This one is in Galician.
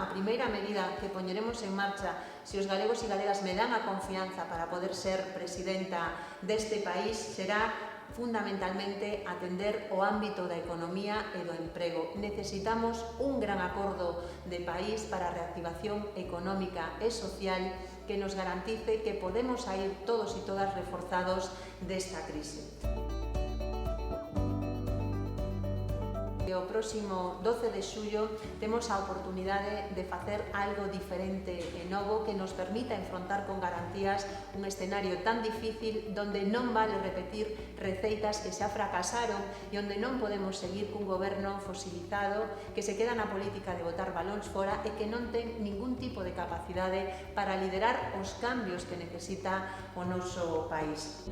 a primeira medida que poñeremos en marcha se os galegos e galegas me dan a confianza para poder ser presidenta deste país será fundamentalmente atender o ámbito da economía e do emprego. Necesitamos un gran acordo de país para a reactivación económica e social que nos garantice que podemos saír todos e todas reforzados desta crise. O próximo 12 de xullo temos a oportunidade de facer algo diferente e novo que nos permita enfrontar con garantías un escenario tan difícil donde non vale repetir receitas que xa fracasaron e onde non podemos seguir cun goberno fosilizado que se queda na política de botar balóns fora e que non ten ningún tipo de capacidade para liderar os cambios que necesita o noso país.